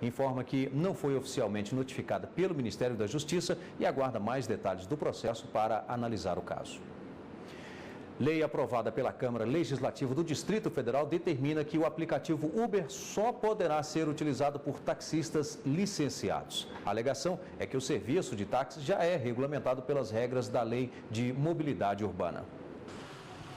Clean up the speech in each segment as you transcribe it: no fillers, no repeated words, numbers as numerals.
informa que não foi oficialmente notificada pelo Ministério da Justiça e aguarda mais detalhes do processo para analisar o caso. Lei aprovada pela Câmara Legislativa do Distrito Federal determina que o aplicativo Uber só poderá ser utilizado por taxistas licenciados. A alegação é que o serviço de táxi já é regulamentado pelas regras da Lei de Mobilidade Urbana.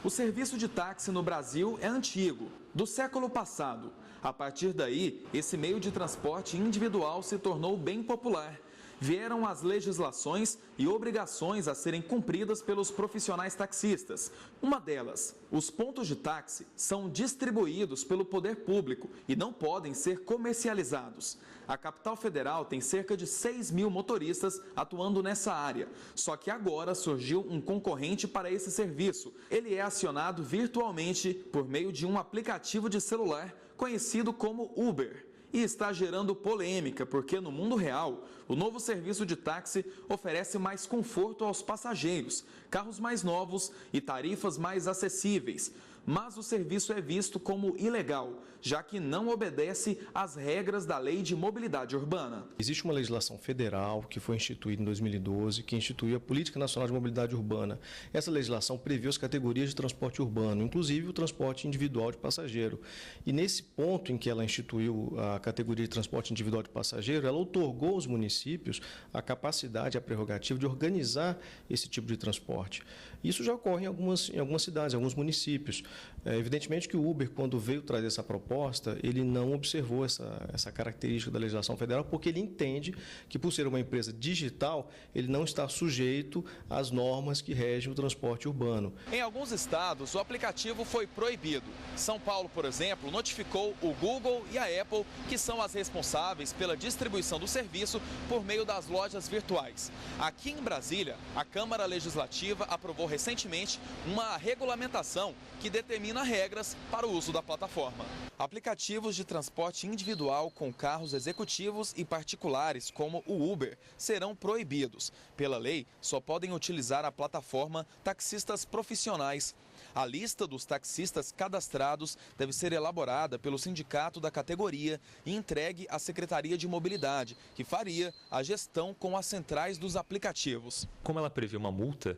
O serviço de táxi no Brasil é antigo, do século passado. A partir daí, esse meio de transporte individual se tornou bem popular. Vieram as legislações e obrigações a serem cumpridas pelos profissionais taxistas. Uma delas, os pontos de táxi são distribuídos pelo poder público e não podem ser comercializados. A capital federal tem cerca de 6 mil motoristas atuando nessa área. Só que agora surgiu um concorrente para esse serviço. Ele é acionado virtualmente por meio de um aplicativo de celular conhecido como Uber. E está gerando polêmica, porque no mundo real, o novo serviço de táxi oferece mais conforto aos passageiros, carros mais novos e tarifas mais acessíveis. Mas o serviço é visto como ilegal, já que não obedece às regras da Lei de Mobilidade Urbana. Existe uma legislação federal que foi instituída em 2012, que instituiu a Política Nacional de Mobilidade Urbana. Essa legislação prevê as categorias de transporte urbano, inclusive o transporte individual de passageiro. E nesse ponto em que ela instituiu a categoria de transporte individual de passageiro, ela outorgou aos municípios a capacidade, a prerrogativa de organizar esse tipo de transporte. Isso já ocorre em algumas cidades, em alguns municípios. Evidentemente que o Uber, quando veio trazer essa proposta, ele não observou essa característica da legislação federal, porque ele entende que, por ser uma empresa digital, ele não está sujeito às normas que regem o transporte urbano. Em alguns estados, o aplicativo foi proibido. São Paulo, por exemplo, notificou o Google e a Apple, que são as responsáveis pela distribuição do serviço por meio das lojas virtuais. Aqui em Brasília, a Câmara Legislativa aprovou recentemente uma regulamentação que determina regras para o uso da plataforma. Aplicativos de transporte individual com carros executivos e particulares, como o Uber, serão proibidos. Pela lei, só podem utilizar a plataforma taxistas profissionais. A lista dos taxistas cadastrados deve ser elaborada pelo sindicato da categoria e entregue à Secretaria de Mobilidade, que faria a gestão com as centrais dos aplicativos. Como ela prevê uma multa,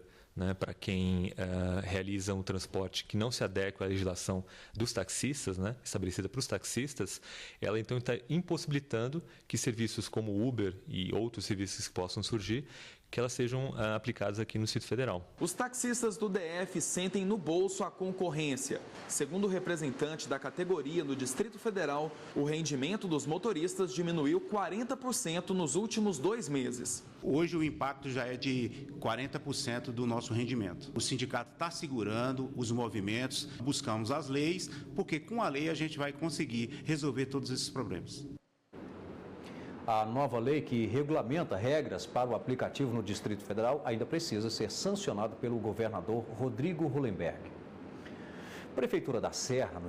para quem realiza um transporte que não se adequa à legislação dos taxistas, estabelecida para os taxistas, ela então está impossibilitando que serviços como o Uber e outros serviços que possam surgir, que elas sejam aplicadas aqui no Distrito Federal. Os taxistas do DF sentem no bolso a concorrência. Segundo o representante da categoria no Distrito Federal, o rendimento dos motoristas diminuiu 40% nos últimos 2 meses. Hoje o impacto já é de 40% do nosso rendimento. O sindicato está segurando os movimentos, buscamos as leis, porque com a lei a gente vai conseguir resolver todos esses problemas. A nova lei que regulamenta regras para o aplicativo no Distrito Federal ainda precisa ser sancionada pelo governador Rodrigo Hollenberg. Prefeitura da Serra,